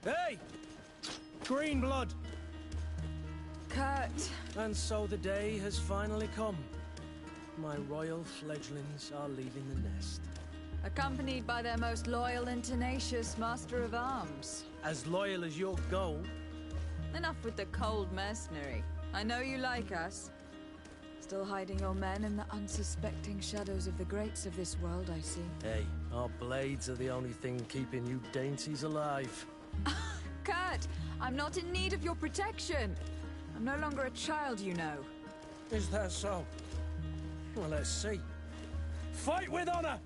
Hey! Green blood! Kurt. And so the day has finally come. My royal fledglings are leaving the nest. Accompanied by their most loyal and tenacious master of arms. As loyal as you'll go. Enough with the cold mercenary. I know you like us. Still hiding your men in the unsuspecting shadows of the greats of this world, I see. Hey, our blades are the only thing keeping you dainties alive. Kurt, I'm not in need of your protection. I'm no longer a child, you know. Is that so? Well, let's see. Fight with honor!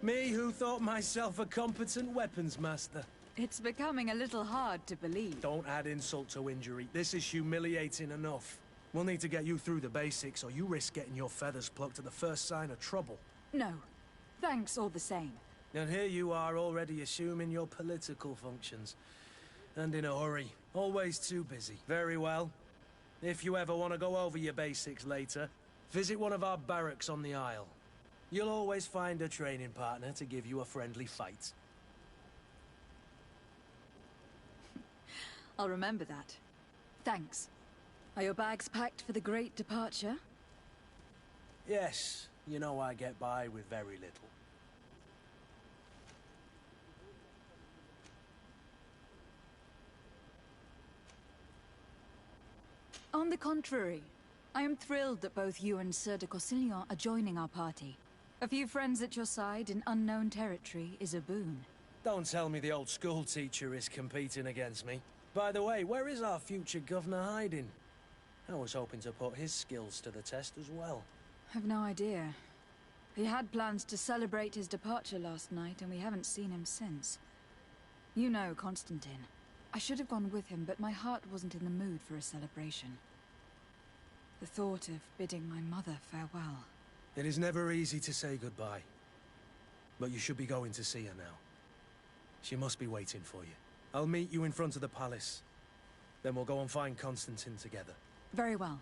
Me who thought myself a competent weapons master. It's becoming a little hard to believe. Don't add insult to injury. This is humiliating enough. We'll need to get you through the basics, or you risk getting your feathers plucked at the first sign of trouble. No. Thanks all the same. And here you are already assuming your political functions. And in a hurry. Always too busy. Very well. If you ever want to go over your basics later, visit one of our barracks on the Isle. You'll always find a training partner to give you a friendly fight. I'll remember that. Thanks. Are your bags packed for the great departure? Yes. You know I get by with very little. On the contrary, I am thrilled that both you and Sir de Corsillon are joining our party. A few friends at your side in unknown territory is a boon. Don't tell me the old school teacher is competing against me. By the way, where is our future governor hiding? I was hoping to put his skills to the test as well. I've no idea. He had plans to celebrate his departure last night, and we haven't seen him since. You know Constantine. I should have gone with him, but my heart wasn't in the mood for a celebration. The thought of bidding my mother farewell. It is never easy to say goodbye. But you should be going to see her now. She must be waiting for you. I'll meet you in front of the palace. Then we'll go and find Constantine together. Very well.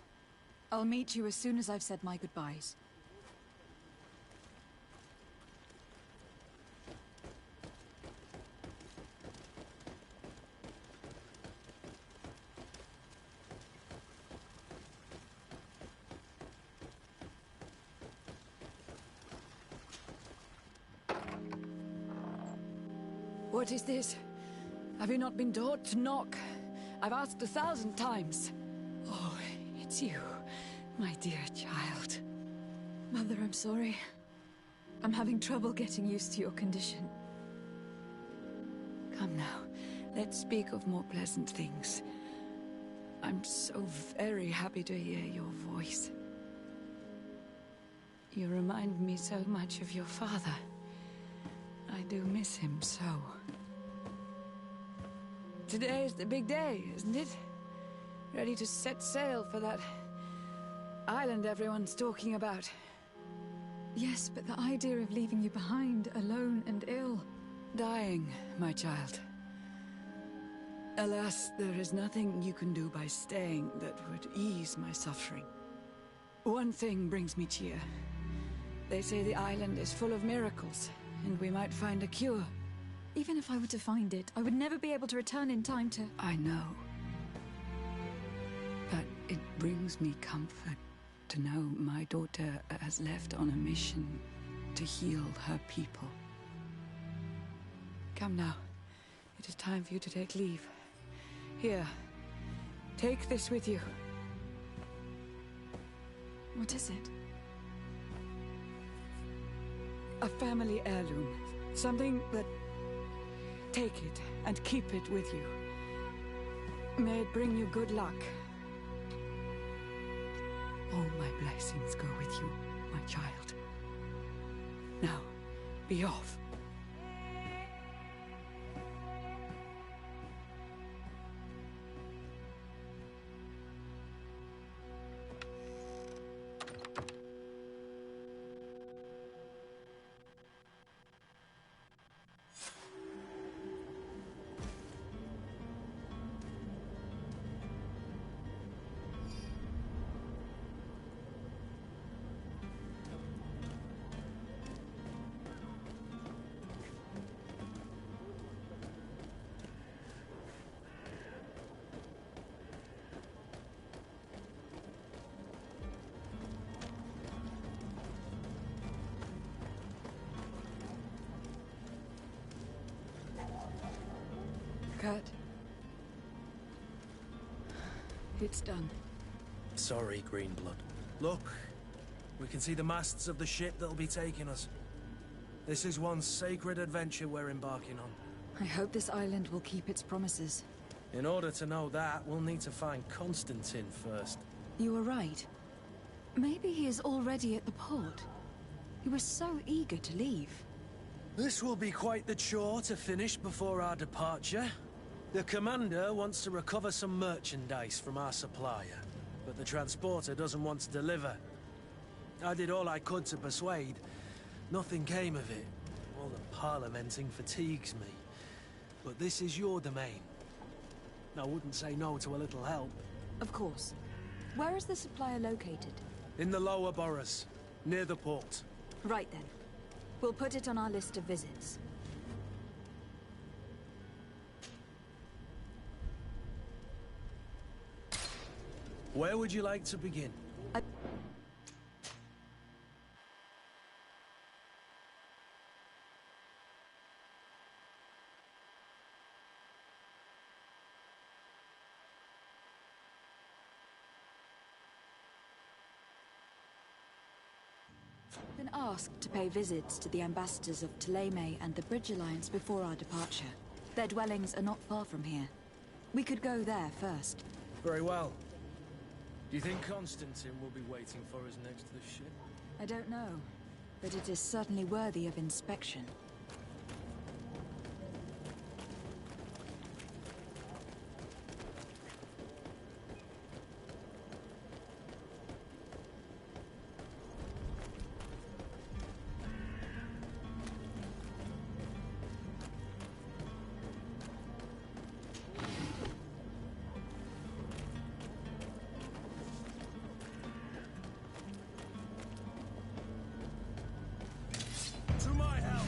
I'll meet you as soon as I've said my goodbyes. What is this? Have you not been taught to knock? I've asked 1,000 times. Oh, it's you, my dear child. Mother, I'm sorry. I'm having trouble getting used to your condition. Come now, let's speak of more pleasant things. I'm so very happy to hear your voice. You remind me so much of your father. I do miss him so. Today is the big day, isn't it? Ready to set sail for that island everyone's talking about. Yes, but the idea of leaving you behind, alone and ill. Dying, my child. Alas, there is nothing you can do by staying that would ease my suffering. One thing brings me cheer. They say the island is full of miracles, and we might find a cure. Even if I were to find it, I would never be able to return in time to... I know. But it brings me comfort to know my daughter has left on a mission to heal her people. Come now. It is time for you to take leave. Here. Take this with you. What is it? A family heirloom. Something that... Take it and keep it with you. May it bring you good luck. All my blessings go with you, my child. Now, be off. Kurt. It's done. Sorry, Greenblood. Look, we can see the masts of the ship that'll be taking us. This is one sacred adventure we're embarking on. I hope this island will keep its promises. In order to know that, we'll need to find Constantine first. You were right. Maybe he is already at the port. He was so eager to leave. This will be quite the chore to finish before our departure. The commander wants to recover some merchandise from our supplier, but the transporter doesn't want to deliver. I did all I could to persuade. Nothing came of it. All the parliamenting fatigues me. But this is your domain. I wouldn't say no to a little help. Of course. Where is the supplier located? In the lower boroughs, near the port. Right then. We'll put it on our list of visits. Where would you like to begin? Been asked to pay visits to the ambassadors of Ptolemy and the Bridge Alliance before our departure. Their dwellings are not far from here. We could go there first. Very well. Do you think Constantine will be waiting for us next to the ship? I don't know, but it is certainly worthy of inspection. To my help!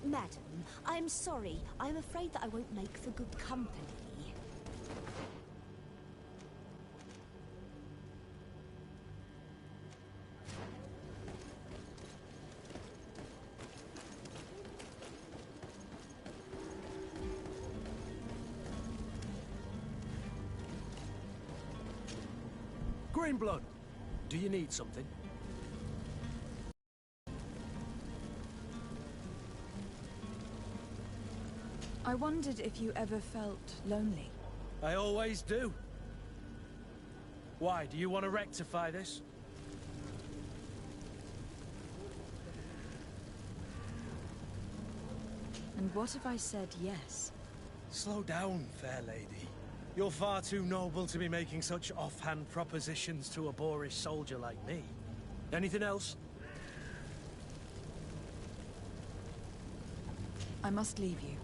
Madam, I'm sorry. I'm afraid that I won't make for good company. Greenblood, do you need something? I wondered if you ever felt lonely. I always do. Why, do you want to rectify this? And what if I said yes? Slow down, fair lady. You're far too noble to be making such offhand propositions to a boorish soldier like me. Anything else? I must leave you.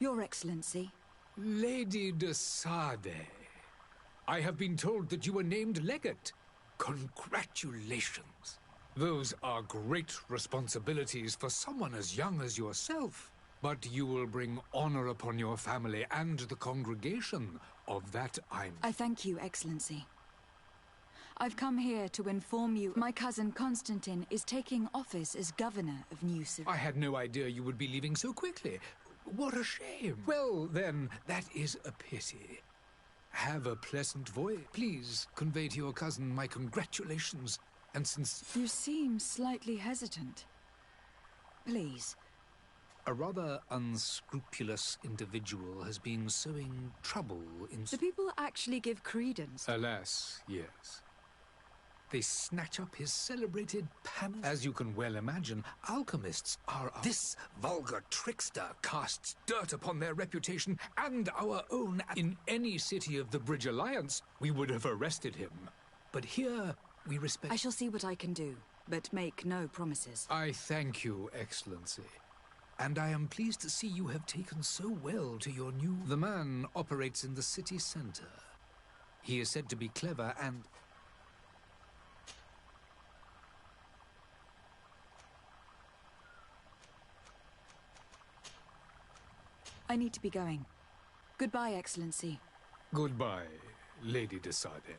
Your Excellency. Lady de Sade, I have been told that you were named legate. Congratulations. Those are great responsibilities for someone as young as yourself. But you will bring honor upon your family and the congregation. Of that I thank you, Excellency. I've come here to inform you my cousin Constantine is taking office as governor of New City. I had no idea you would be leaving so quickly. What a shame. Well, then, that is a pity. Have a pleasant voyage. Please convey to your cousin my congratulations, and since... You seem slightly hesitant. Please. A rather unscrupulous individual has been sowing trouble in... Do people actually give credence? Alas, yes. They snatch up his celebrated panel. As you can well imagine, alchemists are... This vulgar trickster casts dirt upon their reputation and our own. In any city of the Bridge Alliance, we would have arrested him. But here, we respect... I shall see what I can do, but make no promises. I thank you, Excellency. And I am pleased to see you have taken so well to your new... The man operates in the city center. He is said to be clever and... I need to be going. Goodbye, Excellency. Goodbye, Lady de Sade.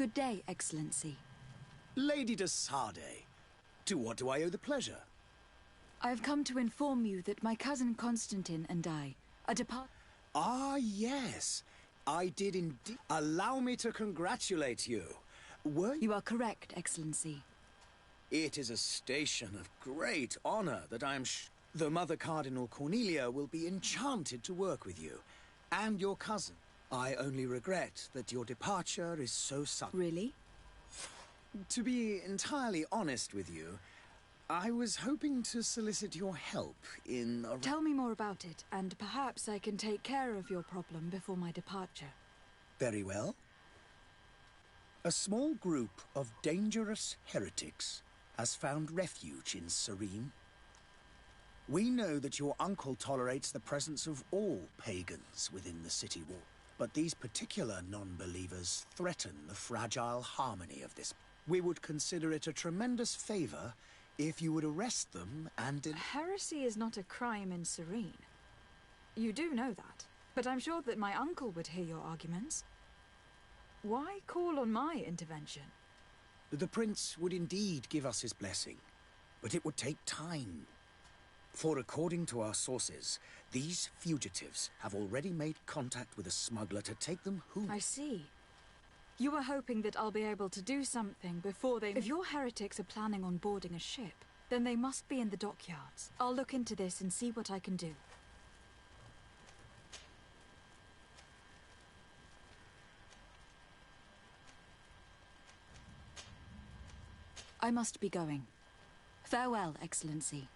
Good day, Excellency. Lady de Sardet, to what do I owe the pleasure? I have come to inform you that my cousin Constantine and I are Ah, yes. I did indeed. Allow me to congratulate you. You are correct, Excellency. It is a station of great honor that I am the Mother Cardinal Cornelia will be enchanted to work with you. And your cousin. I only regret that your departure is so sudden. Really? To be entirely honest with you, I was hoping to solicit your help in a... Tell me more about it, and perhaps I can take care of your problem before my departure. Very well. A small group of dangerous heretics has found refuge in Serene. We know that your uncle tolerates the presence of all pagans within the city wall, but these particular non-believers threaten the fragile harmony of this. We would consider it a tremendous favor if you would arrest them and... Heresy is not a crime in Serene. You do know that, but I'm sure that my uncle would hear your arguments. Why call on my intervention? The prince would indeed give us his blessing, but it would take time. For according to our sources, these fugitives have already made contact with a smuggler to take them home. I see. You were hoping that I'll be able to do something before they... If your heretics are planning on boarding a ship, then they must be in the dockyards. I'll look into this and see what I can do. I must be going. Farewell, Excellency.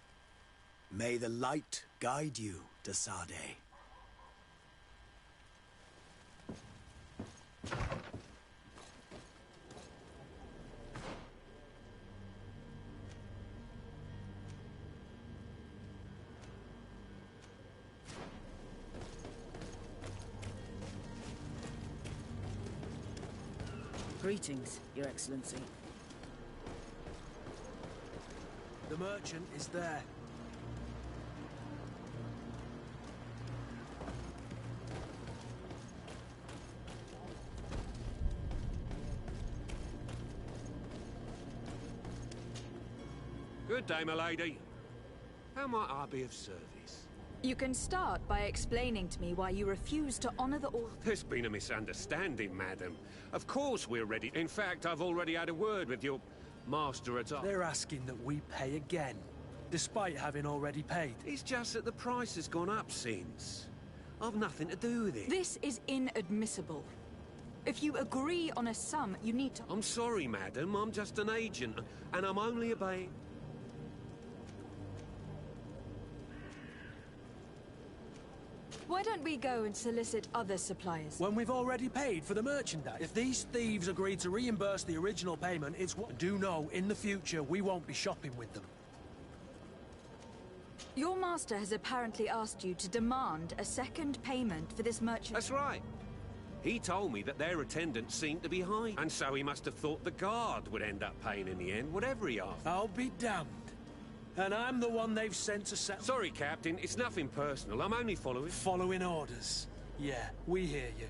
May the light guide you, de Sardet. Greetings, Your Excellency. The merchant is there. Good day, my lady. How might I be of service? You can start by explaining to me why you refuse to honor the order. There's been a misunderstanding, madam. Of course we're ready. In fact, I've already had a word with your master at arms. They're asking that we pay again, despite having already paid. It's just that the price has gone up since. I've nothing to do with it. This is inadmissible. If you agree on a sum, you need to... I'm sorry, madam. I'm just an agent, and I'm only obeying... Why don't we go and solicit other suppliers? When we've already paid for the merchandise. If these thieves agree to reimburse the original payment, it's what... Do know, in the future, we won't be shopping with them. Your master has apparently asked you to demand a second payment for this merchant... That's right. He told me that their attendance seemed to be high, and so he must have thought the guard would end up paying in the end, whatever he asked. I'll be damned. And I'm the one they've sent to settle... Sorry, Captain. It's nothing personal. I'm only following... Following orders. Yeah, we hear you.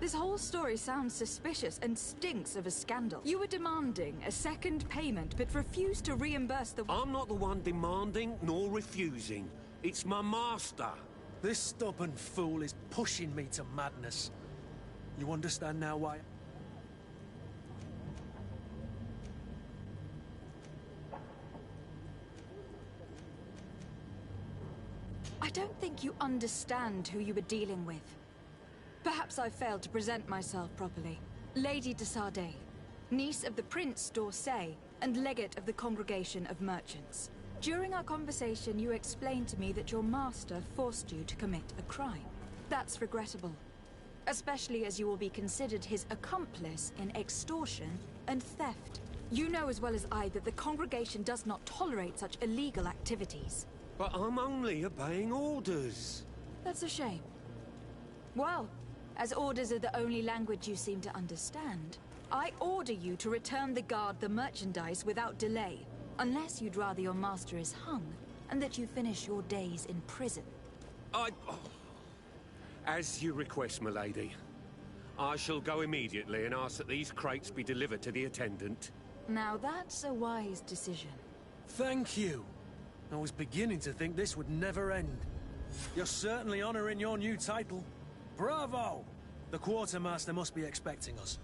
This whole story sounds suspicious and stinks of a scandal. You were demanding a second payment, but refused to reimburse the... I'm not the one demanding nor refusing. It's my master. This stubborn fool is pushing me to madness. You understand now why... I don't think you understand who you were dealing with. Perhaps I failed to present myself properly. Lady de Sardet, niece of the Prince d'Orsay and legate of the Congregation of Merchants. During our conversation, you explained to me that your master forced you to commit a crime. That's regrettable, especially as you will be considered his accomplice in extortion and theft. You know as well as I that the Congregation does not tolerate such illegal activities. But I'm only obeying orders. That's a shame. Well, as orders are the only language you seem to understand, I order you to return the guard the merchandise without delay, unless you'd rather your master is hung, and that you finish your days in prison. As you request, my lady. I shall go immediately and ask that these crates be delivered to the attendant. Now that's a wise decision. Thank you. I was beginning to think this would never end. You're certainly honoring your new title. Bravo! The quartermaster must be expecting us.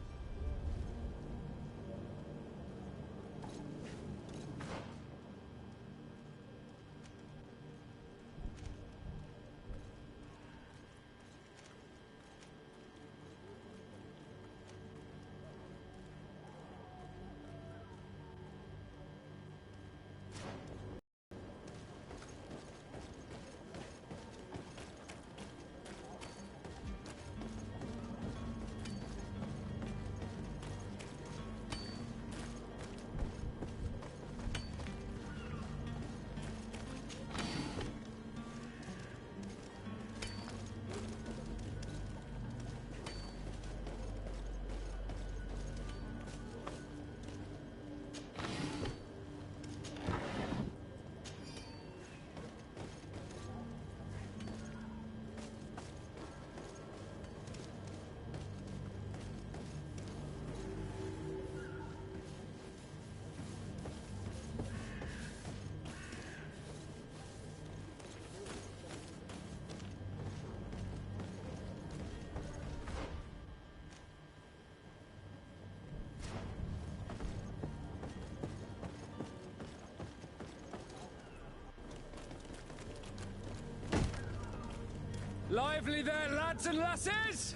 Lively there, lads and lasses!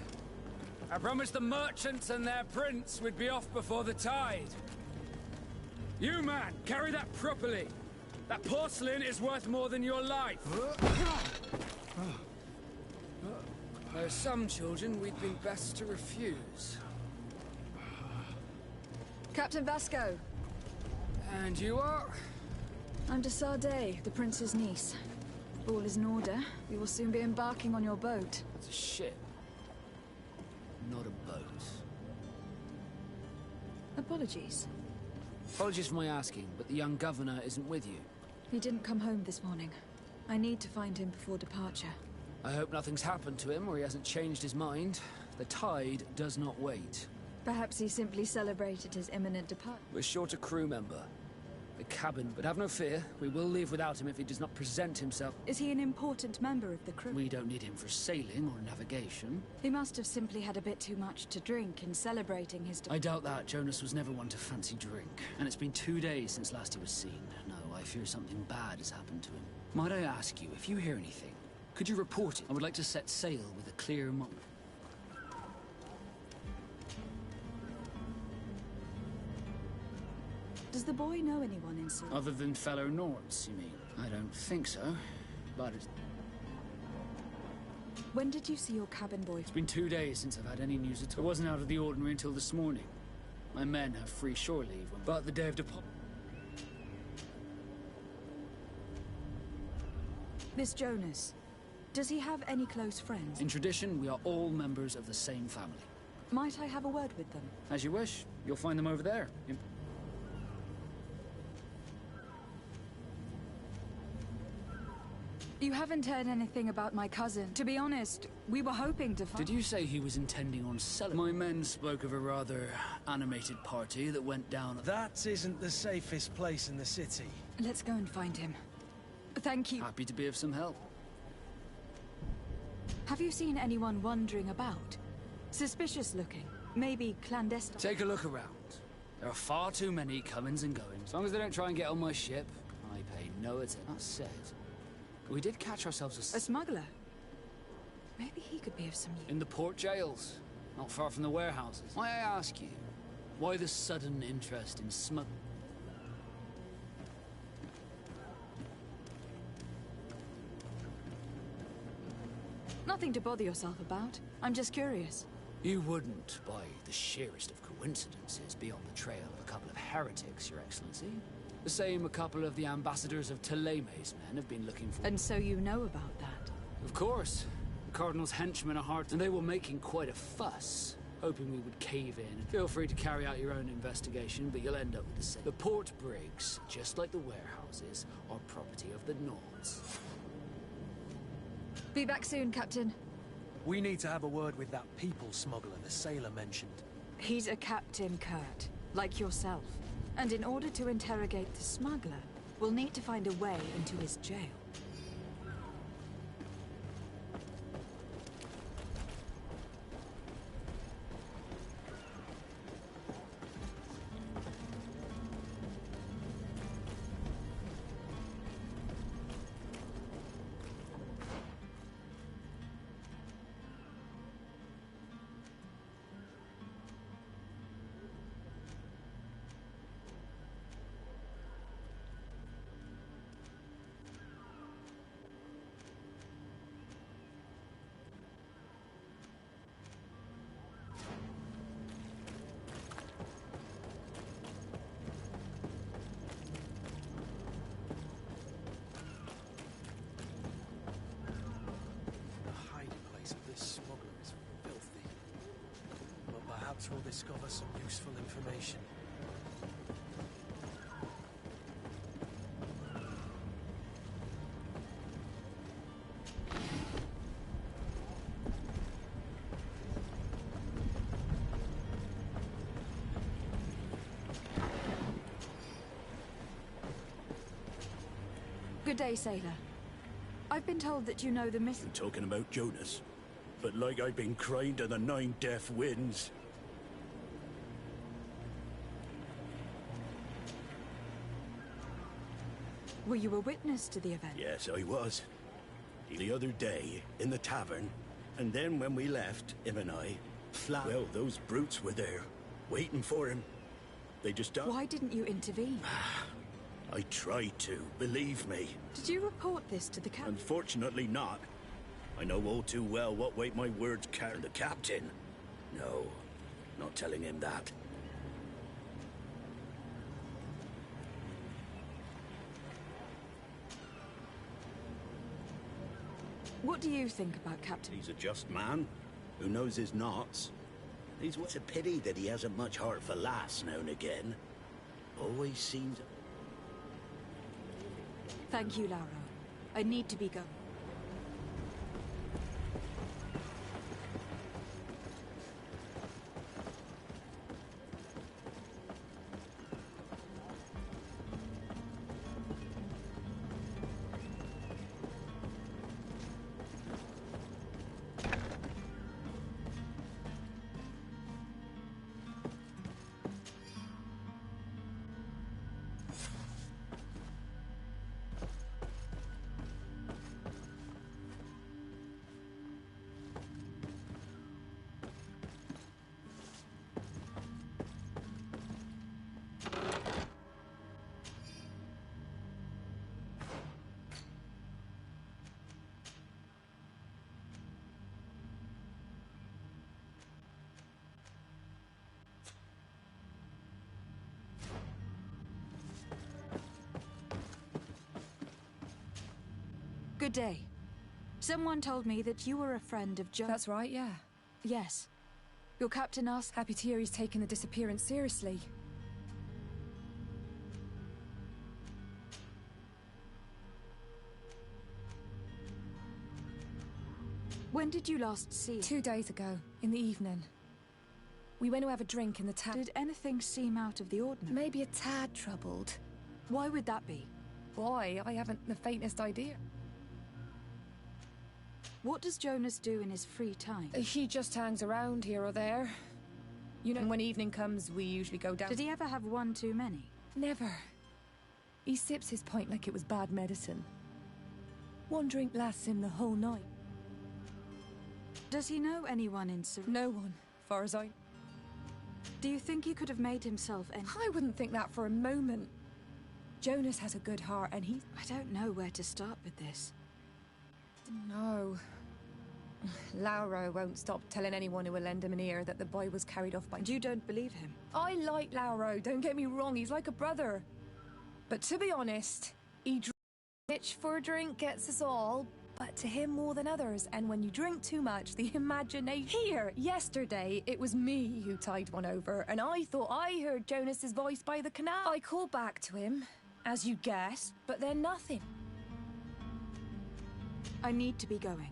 I promised the merchants and their prince we'd be off before the tide. You, man, carry that properly. That porcelain is worth more than your life. There are some children we'd been best to refuse. Captain Vasco. And you are? I'm de Sardet, the prince's niece. All is in order. We will soon be embarking on your boat. It's a ship. Not a boat. Apologies. Apologies for my asking, but the young governor isn't with you. He didn't come home this morning. I need to find him before departure. I hope nothing's happened to him or he hasn't changed his mind. The tide does not wait. Perhaps he simply celebrated his imminent departure. We're short a crew member. The cabin, but have no fear. We will leave without him if he does not present himself. Is he an important member of the crew? We don't need him for sailing or navigation. He must have simply had a bit too much to drink in celebrating his I doubt that. Jonas was never one to fancy drink. And it's been 2 days since last he was seen. No, I fear something bad has happened to him. Might I ask you, if you hear anything, could you report it? I would like to set sail with a clear mind. Does the boy know anyone in Syria? Other than fellow Nords, you mean? I don't think so, but it's When did you see your cabin boy? been 2 days since I've had any news at all. It wasn't out of the ordinary until this morning. My men have free shore leave, but the day of departure... This Jonas. Does he have any close friends? In tradition, we are all members of the same family. Might I have a word with them? As you wish. You'll find them over there. You haven't heard anything about my cousin. To be honest, we were hoping to find... Did you say he was intending on selling? My men spoke of a rather animated party that went down... That isn't the safest place in the city. Let's go and find him. Thank you. Happy to be of some help. Have you seen anyone wandering about? Suspicious looking. Maybe clandestine. Take a look around. There are far too many comings and goings. As long as they don't try and get on my ship, I pay no attention. That said, we did catch ourselves A smuggler? Maybe he could be of some use. in the port jails, not far from the warehouses. May I ask you, why the sudden interest in smuggling? Nothing to bother yourself about. I'm just curious. You wouldn't, by the sheerest of coincidences, be on the trail of a couple of heretics, Your Excellency. The same a couple of the ambassadors of Ptolemy's men have been looking for. And so you know about that? Of course. The Cardinal's henchmen are hard, and they were making quite a fuss, hoping we would cave in. Feel free to carry out your own investigation, but you'll end up with the same. The port brigs, just like the warehouses, are property of the Nords. Be back soon, Captain. We need to have a word with that people smuggler the sailor mentioned. He's a Captain Kurt, like yourself. And in order to interrogate the smuggler, we'll need to find a way into his jail. We'll discover some useful information. Good day, sailor. I've been told that you know the miss— You're talking about Jonas? But like I've been crying to the 9 deaf winds. Were you a witness to the event? Yes, I was. The other day, in the tavern. And then when we left, him and I, well, those brutes were there, waiting for him. They just don't— Why didn't you intervene? I tried to, believe me. Did you report this to the captain? Unfortunately not. I know all too well what weight my words carry. The captain? No, not telling him that. What do you think about Captain? He's a just man who knows his knots. It's a pity that he hasn't much heart for laughs now and again. Always seems... Thank you, Lauro. I need to be going. Good day. Someone told me that you were a friend of Joe. That's right, yeah. Yes. Your captain asked— Happy to hear he's taken the disappearance seriously. When did you last see him? 2 days ago, in the evening. We went to have a drink in the tavern. Did anything seem out of the ordinary? Maybe a tad troubled. Why would that be? Why? I haven't the faintest idea. What does Jonas do in his free time? He just hangs around here or there. You know, when evening comes, we usually go down— Did he ever have one too many? Never. He sips his pint like it was bad medicine. One drink lasts him the whole night. Does he know anyone in No one, far as I— Do you think he could have made himself any— I wouldn't think that for a moment. Jonas has a good heart and he— I don't know where to start with this. No. Lauro won't stop telling anyone who will lend him an ear that the boy was carried off by— And you don't believe him? I like Lauro, don't get me wrong, he's like a brother. But to be honest, he itch for a drink gets us all, but to him more than others, and when you drink too much, the imagination— Here, yesterday, it was me who tied one over, and I thought I heard Jonas's voice by the canal. I called back to him, as you guessed, but then nothing. I need to be going.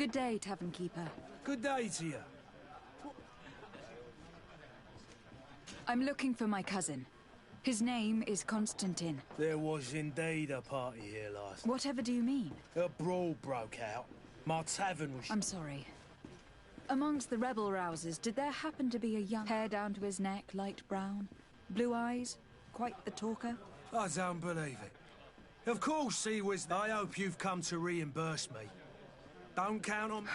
Good day, Tavern Keeper. Good day to you. I'm looking for my cousin. His name is Constantine. There was indeed a party here last. Whatever do you mean? A brawl broke out. My tavern was... I'm sorry. Amongst the rebel rousers, did there happen to be a young... hair down to his neck, light brown? Blue eyes? Quite the talker? I don't believe it. Of course he was... I hope you've come to reimburse me. Don't count on...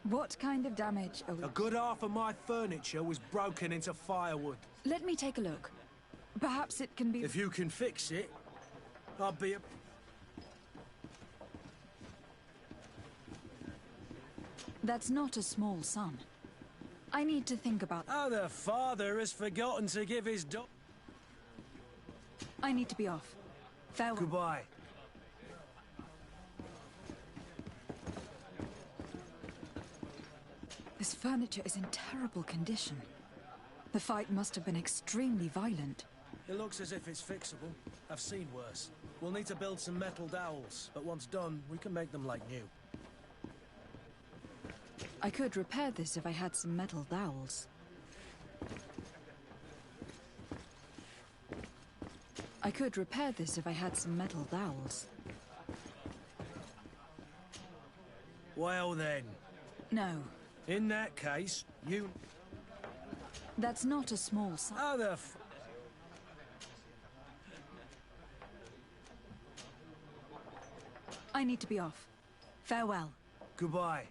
What kind of damage are we... A good half of my furniture was broken into firewood. Let me take a look. Perhaps it can be... If you can fix it, I'll be... That's not a small sum. I need to think about... Oh, the father has forgotten to give his I need to be off. Farewell. Goodbye. This furniture is in terrible condition. The fight must have been extremely violent. It looks as if it's fixable. I've seen worse. We'll need to build some metal dowels, but once done, we can make them like new. I could repair this if I had some metal dowels. Well then. No. In that case, you... That's not a small sum. Oh, the I need to be off. Farewell. Goodbye.